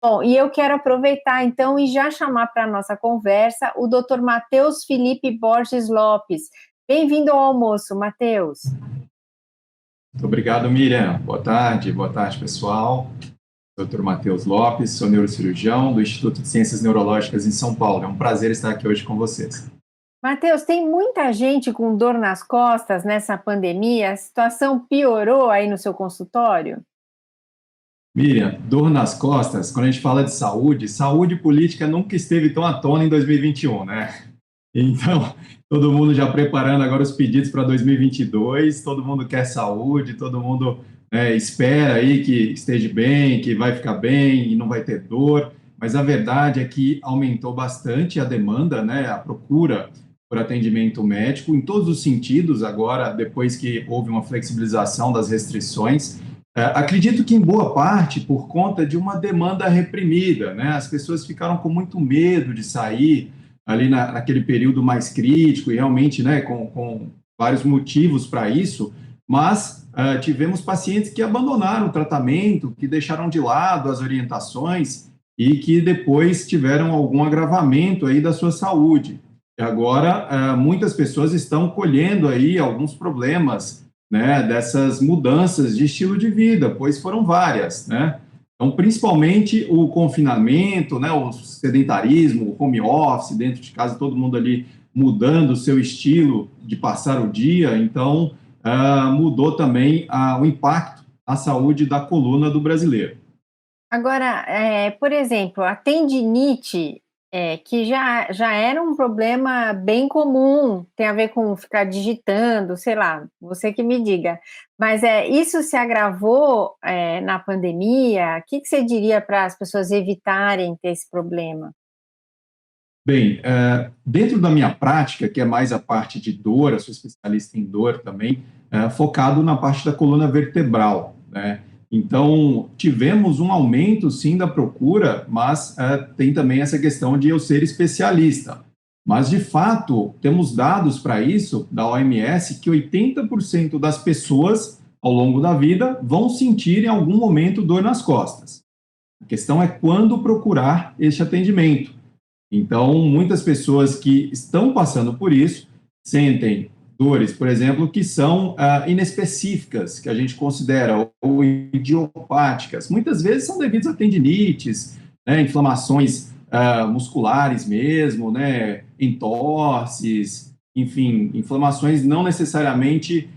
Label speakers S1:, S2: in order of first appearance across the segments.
S1: Bom, e eu quero aproveitar então e já chamar para a nossa conversa o Dr. Matheus Felipe Borges Lopes. Bem-vindo ao almoço, Matheus.
S2: Muito obrigado, Miriam. Boa tarde, pessoal. Dr. Matheus Lopes, sou neurocirurgião do Instituto de Ciências Neurológicas em São Paulo. É um prazer estar aqui hoje com vocês.
S1: Matheus, tem muita gente com dor nas costas nessa pandemia. A situação piorou aí no seu consultório?
S2: Miriam, dor nas costas, quando a gente fala de saúde política nunca esteve tão à tona em 2021, né? Então, todo mundo já preparando agora os pedidos para 2022, todo mundo quer saúde, todo mundo espera aí que esteja bem, que vai ficar bem e não vai ter dor, mas a verdade é que aumentou bastante a demanda, né, a procura por atendimento médico em todos os sentidos agora, depois que houve uma flexibilização das restrições. Acredito que em boa parte por conta de uma demanda reprimida, né, as pessoas ficaram com muito medo de sair, ali naquele período mais crítico, e realmente, né, com vários motivos para isso, mas tivemos pacientes que abandonaram o tratamento, que deixaram de lado as orientações e que depois tiveram algum agravamento aí da sua saúde. E agora, muitas pessoas estão colhendo aí alguns problemas, né, dessas mudanças de estilo de vida, pois foram várias, né? Então, principalmente o confinamento, né, o sedentarismo, o home office, dentro de casa, todo mundo ali mudando o seu estilo de passar o dia, então mudou também o impacto à saúde da coluna do brasileiro.
S1: Agora, por exemplo, a tendinite, que já era um problema bem comum, tem a ver com ficar digitando, sei lá, você que me diga. Mas isso se agravou na pandemia? O que você diria para as pessoas evitarem ter esse problema?
S2: Bem, dentro da minha prática, que é mais a parte de dor, eu sou especialista em dor também, focado na parte da coluna vertebral, né? Então, tivemos um aumento, sim, da procura, mas tem também essa questão de eu ser especialista. Mas, de fato, temos dados para isso, da OMS, que 80% das pessoas, ao longo da vida, vão sentir em algum momento dor nas costas. A questão é quando procurar este atendimento. Então, muitas pessoas que estão passando por isso sentem dores, por exemplo, que são inespecíficas, que a gente considera, ou idiopáticas. Muitas vezes são devidas a tendinites, né, inflamações musculares mesmo, né, entorses, enfim, inflamações não necessariamente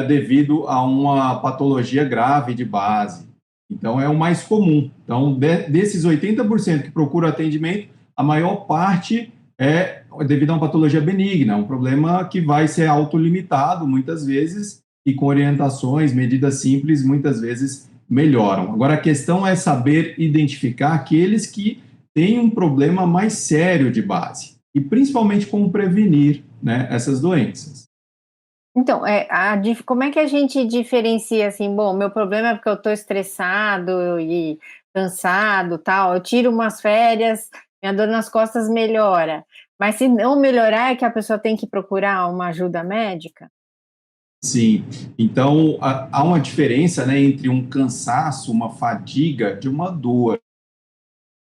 S2: devido a uma patologia grave de base. Então, é o mais comum. Então, desses 80% que procuram atendimento, a maior parte é devido a uma patologia benigna, um problema que vai ser autolimitado muitas vezes e com orientações, medidas simples, muitas vezes melhoram. Agora, a questão é saber identificar aqueles que têm um problema mais sério de base e principalmente como prevenir, né, essas doenças.
S1: Então, como é que a gente diferencia assim, bom, meu problema é porque eu estou estressado e cansado, tal, eu tiro umas férias, minha dor nas costas melhora, mas se não melhorar é que a pessoa tem que procurar uma ajuda médica?
S2: Sim, então há uma diferença, né, entre um cansaço, uma fadiga de uma dor,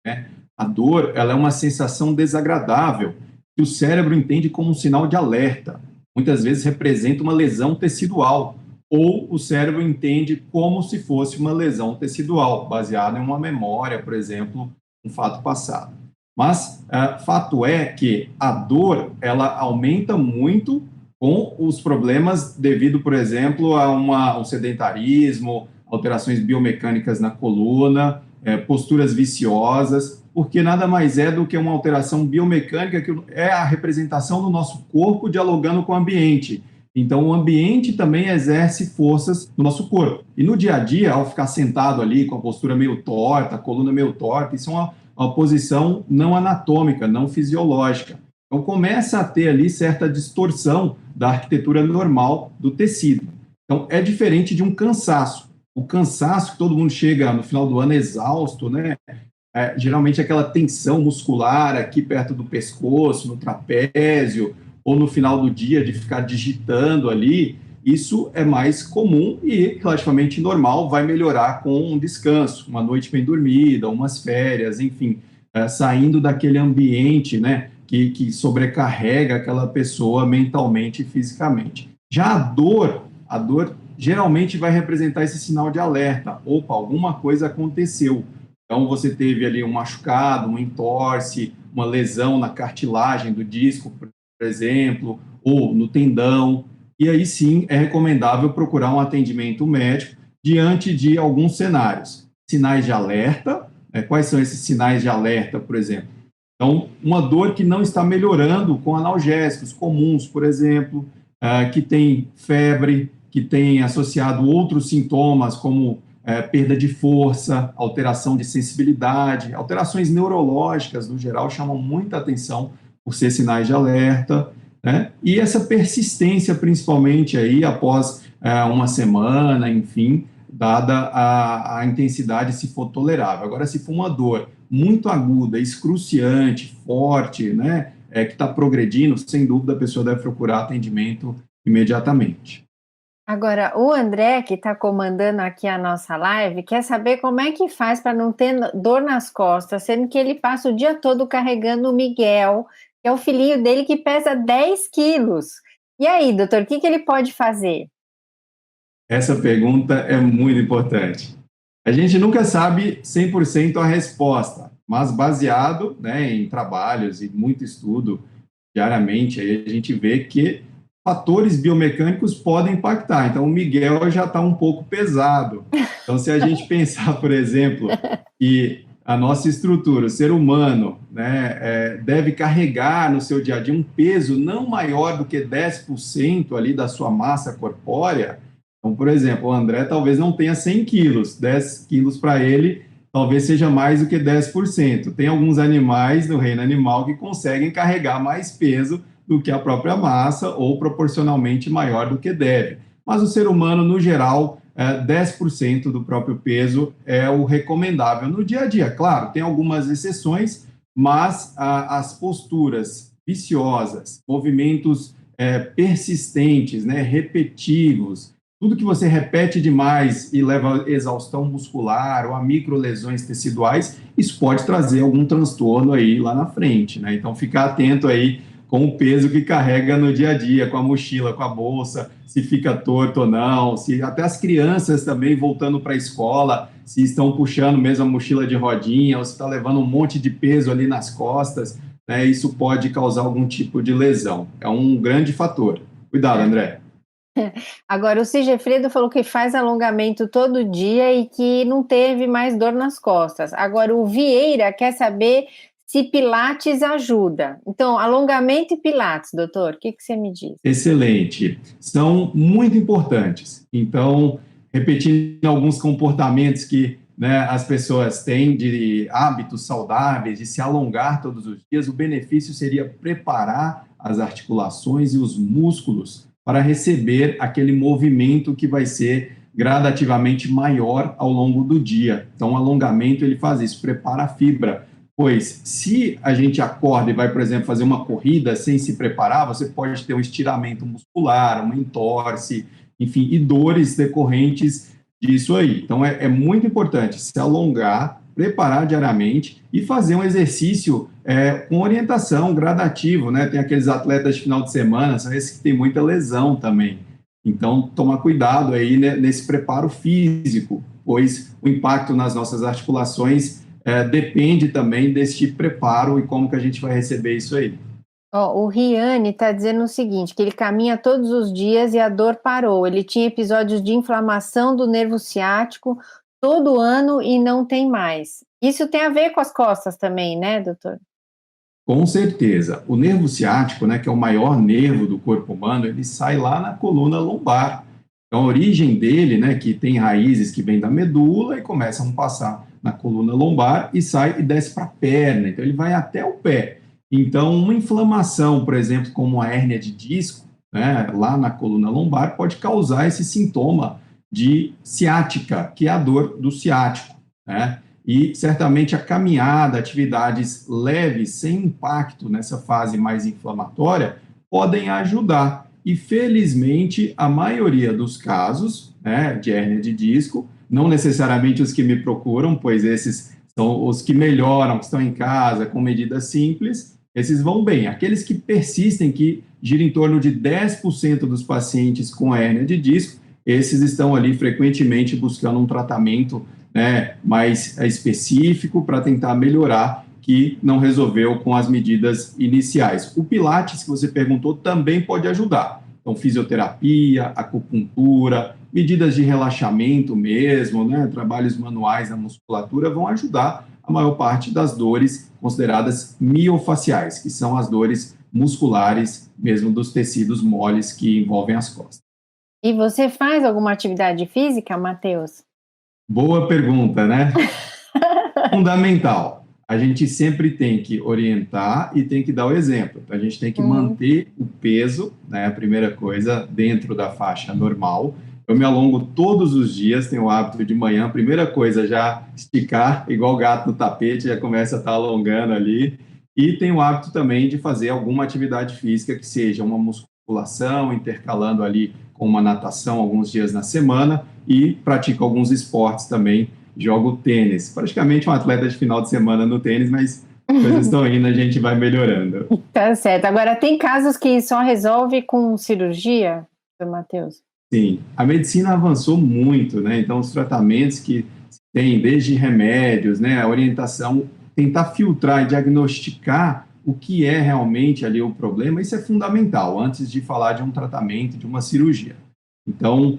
S2: né? A dor, ela é uma sensação desagradável que o cérebro entende como um sinal de alerta. Muitas vezes representa uma lesão tecidual, ou o cérebro entende como se fosse uma lesão tecidual, baseada em uma memória, por exemplo, um fato passado. Mas fato é que a dor, ela aumenta muito com os problemas devido, por exemplo, a um sedentarismo, alterações biomecânicas na coluna, posturas viciosas, porque nada mais é do que uma alteração biomecânica que é a representação do nosso corpo dialogando com o ambiente. Então, o ambiente também exerce forças no nosso corpo. E no dia a dia, ao ficar sentado ali com a postura meio torta, a coluna meio torta, isso é uma posição não anatômica, não fisiológica. Então, começa a ter ali certa distorção da arquitetura normal do tecido. Então, é diferente de um cansaço. O cansaço que todo mundo chega no final do ano exausto, né? Geralmente aquela tensão muscular aqui perto do pescoço, no trapézio, ou no final do dia de ficar digitando ali, isso é mais comum e relativamente normal, vai melhorar com um descanso, uma noite bem dormida, umas férias, enfim, saindo daquele ambiente, né, que sobrecarrega aquela pessoa mentalmente e fisicamente. Já a dor geralmente vai representar esse sinal de alerta. Opa, alguma coisa aconteceu. Então, você teve ali um machucado, um entorse, uma lesão na cartilagem do disco, por exemplo, ou no tendão. E aí sim é recomendável procurar um atendimento médico diante de alguns cenários. Sinais de alerta, quais são esses sinais de alerta, por exemplo? Então, uma dor que não está melhorando com analgésicos comuns, por exemplo, que tem febre, que tem associado outros sintomas, como perda de força, alteração de sensibilidade, alterações neurológicas, no geral, chamam muita atenção por ser sinais de alerta, né? E essa persistência, principalmente aí após uma semana, enfim, dada a intensidade, se for tolerável. Agora, se for uma dor muito aguda, excruciante, forte, né, que está progredindo, sem dúvida a pessoa deve procurar atendimento imediatamente.
S1: Agora, o André, que está comandando aqui a nossa live, quer saber como é que faz para não ter dor nas costas, sendo que ele passa o dia todo carregando o Miguel, que é o filhinho dele que pesa 10 quilos. E aí, doutor, o que ele pode fazer?
S2: Essa pergunta é muito importante. A gente nunca sabe 100% a resposta, mas baseado, né, em trabalhos e muito estudo diariamente, aí a gente vê que fatores biomecânicos podem impactar. Então, o Miguel já está um pouco pesado. Então, se a gente pensar, por exemplo, que a nossa estrutura, o ser humano, né, deve carregar no seu dia a dia um peso não maior do que 10% ali da sua massa corpórea. Então, por exemplo, o André talvez não tenha 100 quilos, 10 quilos para ele talvez seja mais do que 10%. Tem alguns animais no reino animal que conseguem carregar mais peso do que a própria massa ou proporcionalmente maior do que deve. Mas o ser humano, no geral, 10% do próprio peso é o recomendável no dia a dia. Claro, tem algumas exceções, mas as posturas viciosas, movimentos persistentes, né, repetitivos, tudo que você repete demais e leva a exaustão muscular ou a microlesões teciduais, isso pode trazer algum transtorno aí lá na frente, né? Então, ficar atento aí com o peso que carrega no dia a dia, com a mochila, com a bolsa, se fica torto ou não, se até as crianças também voltando para a escola, se estão puxando mesmo a mochila de rodinha ou se está levando um monte de peso ali nas costas, né? Isso pode causar algum tipo de lesão. É um grande fator. Cuidado, André.
S1: Agora, o Sigefredo falou que faz alongamento todo dia e que não teve mais dor nas costas. Agora, o Vieira quer saber se Pilates ajuda. Então, alongamento e Pilates, doutor, o que você me diz?
S2: Excelente. São muito importantes. Então, repetindo alguns comportamentos que, né, as pessoas têm de hábitos saudáveis, de se alongar todos os dias, o benefício seria preparar as articulações e os músculos para receber aquele movimento que vai ser gradativamente maior ao longo do dia. Então, o alongamento ele faz isso, prepara a fibra. Pois, se a gente acorda e vai, por exemplo, fazer uma corrida sem se preparar, você pode ter um estiramento muscular, uma entorse, enfim, e dores decorrentes disso aí. Então, é muito importante se alongar, preparar diariamente e fazer um exercício com orientação, gradativo, né? Tem aqueles atletas de final de semana, são esses que têm muita lesão também. Então, tomar cuidado aí, né, nesse preparo físico, pois o impacto nas nossas articulações depende também desse preparo e como que a gente vai receber isso aí.
S1: O Riane está dizendo o seguinte, que ele caminha todos os dias e a dor parou. Ele tinha episódios de inflamação do nervo ciático todo ano e não tem mais. Isso tem a ver com as costas também, né, doutor?
S2: Com certeza. O nervo ciático, né, que é o maior nervo do corpo humano, ele sai lá na coluna lombar. Então, a origem dele, né, que tem raízes que vêm da medula e começam a passar na coluna lombar e sai e desce para a perna. Então, ele vai até o pé. Então, uma inflamação, por exemplo, como a hérnia de disco, né, lá na coluna lombar, pode causar esse sintoma de ciática, que é a dor do ciático, né? E certamente a caminhada, atividades leves, sem impacto nessa fase mais inflamatória, podem ajudar. e felizmente a maioria dos casos, né, de hérnia de disco, não necessariamente os que me procuram, pois esses são os que melhoram, que estão em casa, com medidas simples, esses vão bem. Aqueles que persistem, que gira em torno de 10% dos pacientes com hérnia de disco, esses estão ali frequentemente buscando um tratamento, né, mais específico para tentar melhorar, que não resolveu com as medidas iniciais. O Pilates, que você perguntou, também pode ajudar. Então, fisioterapia, acupuntura, medidas de relaxamento mesmo, né, trabalhos manuais na musculatura vão ajudar a maior parte das dores consideradas miofaciais, que são as dores musculares mesmo dos tecidos moles que envolvem as costas.
S1: E você faz alguma atividade física, Matheus?
S2: Boa pergunta, né? Fundamental. A gente sempre tem que orientar e tem que dar o exemplo. Então, a gente tem que manter o peso, né? A primeira coisa, dentro da faixa normal. Eu me alongo todos os dias, tenho o hábito de manhã, primeira coisa, já esticar, igual gato no tapete, já começa a estar alongando ali. E tenho o hábito também de fazer alguma atividade física, que seja uma musculação, intercalando ali com uma natação alguns dias na semana, e pratico alguns esportes também. Jogo tênis, praticamente um atleta de final de semana no tênis, mas coisas estão indo, a gente vai melhorando.
S1: Tá certo. Agora, tem casos que só resolve com cirurgia, Matheus?
S2: Sim, a medicina avançou muito, né? Então, os tratamentos que tem, desde remédios, né, a orientação, tentar filtrar e diagnosticar o que é realmente ali o problema, isso é fundamental, antes de falar de um tratamento, de uma cirurgia. Então,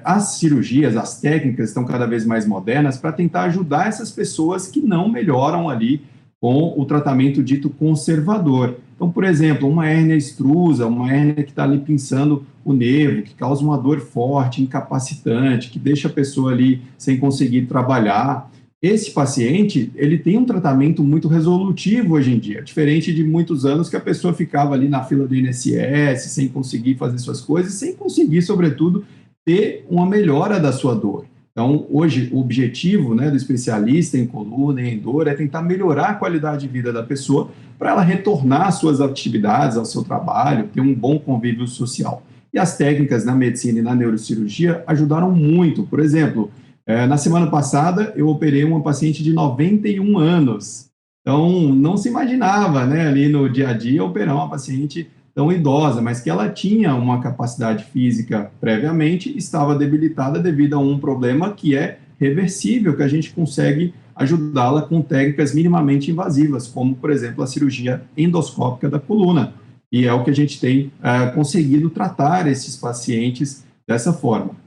S2: as cirurgias, as técnicas estão cada vez mais modernas para tentar ajudar essas pessoas que não melhoram ali com o tratamento dito conservador. Então, por exemplo, uma hérnia extrusa, uma hérnia que está ali pinçando o nervo, que causa uma dor forte, incapacitante, que deixa a pessoa ali sem conseguir trabalhar. Esse paciente, ele tem um tratamento muito resolutivo hoje em dia, diferente de muitos anos que a pessoa ficava ali na fila do INSS, sem conseguir fazer suas coisas, sem conseguir, sobretudo, ter uma melhora da sua dor. Então, hoje, o objetivo, né, do especialista em coluna e em dor é tentar melhorar a qualidade de vida da pessoa para ela retornar às suas atividades, ao seu trabalho, ter um bom convívio social. E as técnicas na medicina e na neurocirurgia ajudaram muito. Por exemplo, na semana passada, eu operei uma paciente de 91 anos. Então, não se imaginava, né, ali no dia a dia, operar uma paciente tão idosa, mas que ela tinha uma capacidade física previamente, estava debilitada devido a um problema que é reversível, que a gente consegue ajudá-la com técnicas minimamente invasivas, como, por exemplo, a cirurgia endoscópica da coluna. E é o que a gente tem conseguido tratar esses pacientes dessa forma.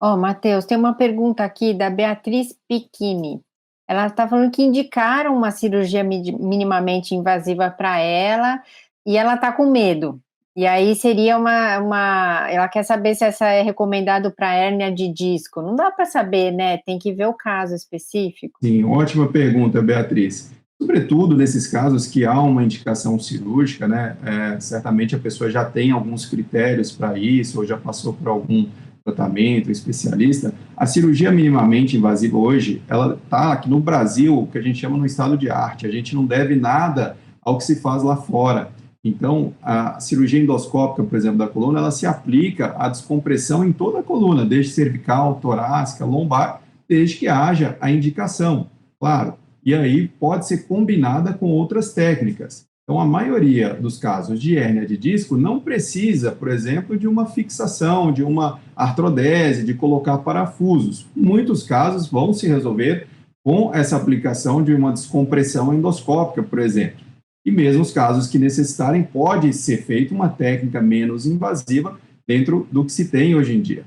S1: Matheus, tem uma pergunta aqui da Beatriz Piquini. Ela está falando que indicaram uma cirurgia minimamente invasiva para ela e ela está com medo. E aí seria ela quer saber se essa é recomendado para hérnia de disco. Não dá para saber, né? Tem que ver o caso específico.
S2: Sim, ótima pergunta, Beatriz. Sobretudo nesses casos que há uma indicação cirúrgica, né? Certamente a pessoa já tem alguns critérios para isso, ou já passou por algum tratamento, especialista. A cirurgia minimamente invasiva hoje, ela está aqui no Brasil, o que a gente chama no estado de arte. A gente não deve nada ao que se faz lá fora. Então, a cirurgia endoscópica, por exemplo, da coluna, ela se aplica à descompressão em toda a coluna, desde cervical, torácica, lombar, desde que haja a indicação, claro. E aí pode ser combinada com outras técnicas. Então, a maioria dos casos de hérnia de disco não precisa, por exemplo, de uma fixação, de uma artrodese, de colocar parafusos. Muitos casos vão se resolver com essa aplicação de uma descompressão endoscópica, por exemplo. E mesmo os casos que necessitarem, pode ser feita uma técnica menos invasiva dentro do que se tem hoje em dia.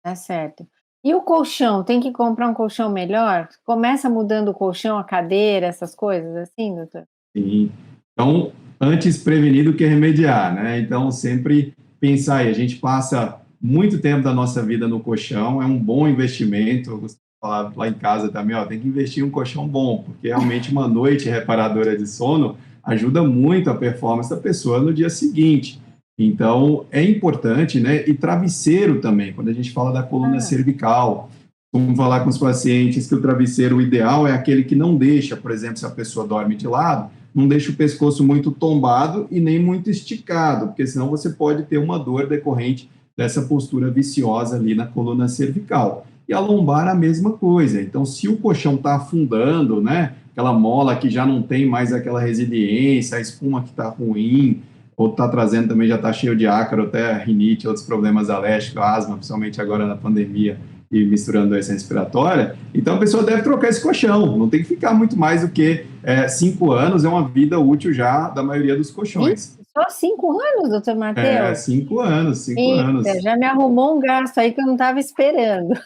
S1: Tá certo. E o colchão? Tem que comprar um colchão melhor? Começa mudando o colchão, a cadeira, essas coisas assim, doutor?
S2: Sim. Então, antes prevenir do que remediar, né? Então, sempre pensar aí, a gente passa muito tempo da nossa vida no colchão, é um bom investimento. Eu costumo falar lá em casa também, tem que investir em um colchão bom, porque realmente uma noite reparadora de sono ajuda muito a performance da pessoa no dia seguinte. Então, é importante, né? E travesseiro também, quando a gente fala da coluna cervical. Vamos falar com os pacientes que o travesseiro ideal é aquele que não deixa, por exemplo, se a pessoa dorme de lado, não deixa o pescoço muito tombado e nem muito esticado, porque senão você pode ter uma dor decorrente dessa postura viciosa ali na coluna cervical. E a lombar a mesma coisa. Então, se o colchão está afundando, né, aquela mola que já não tem mais aquela resiliência, a espuma que está ruim, ou está trazendo também, já está cheio de ácaro, até rinite, outros problemas alérgicos, asma, principalmente agora na pandemia, e misturando doença respiratória, então a pessoa deve trocar esse colchão, não tem que ficar muito mais do que 5 anos, é uma vida útil já da maioria dos colchões.
S1: Só 5 anos, doutor Matheus?
S2: 5 anos, 5 anos.
S1: Eita, já me arrumou um gasto aí que eu não estava esperando.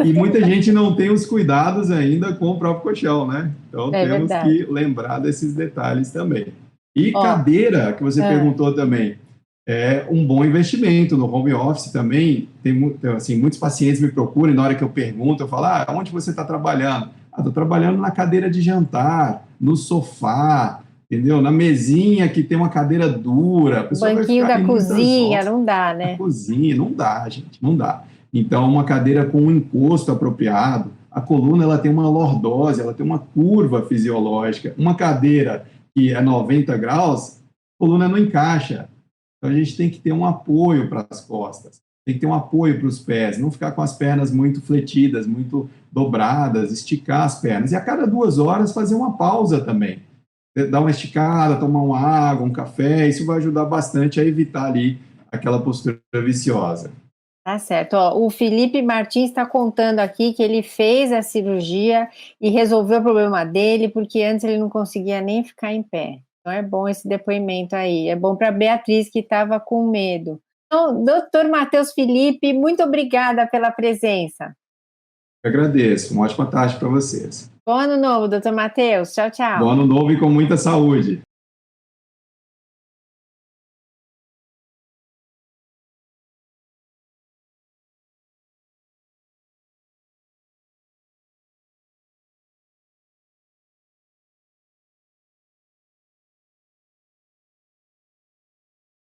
S2: E muita gente não tem os cuidados ainda com o próprio colchão, né? Então temos
S1: verdade.
S2: que lembrar desses detalhes também. E cadeira, que você perguntou também, é um bom investimento no home office também. Tem assim, muitos pacientes me procuram e na hora que eu pergunto, eu falo, onde você está trabalhando? Estou trabalhando na cadeira de jantar, no sofá, entendeu? Na mesinha que tem uma cadeira dura.
S1: Banquinho da cozinha, não dá, né?
S2: Na cozinha, não dá, gente, não dá. Então, uma cadeira com um encosto apropriado, a coluna ela tem uma lordose, ela tem uma curva fisiológica. Uma cadeira que é 90 graus, a coluna não encaixa. Então, a gente tem que ter um apoio para as costas, tem que ter um apoio para os pés, não ficar com as pernas muito fletidas, muito dobradas, esticar as pernas. E a cada 2 horas fazer uma pausa também. Dar uma esticada, tomar uma água, um café, isso vai ajudar bastante a evitar ali aquela postura viciosa.
S1: Tá certo. O Felipe Martins está contando aqui que ele fez a cirurgia e resolveu o problema dele, porque antes ele não conseguia nem ficar em pé. Então é bom esse depoimento aí. É bom para a Beatriz, que estava com medo. Então, doutor Matheus Felipe, muito obrigada pela presença.
S2: Eu agradeço. Uma ótima tarde para vocês.
S1: Bom ano novo, doutor Matheus. Tchau, tchau.
S2: Bom ano novo e com muita saúde.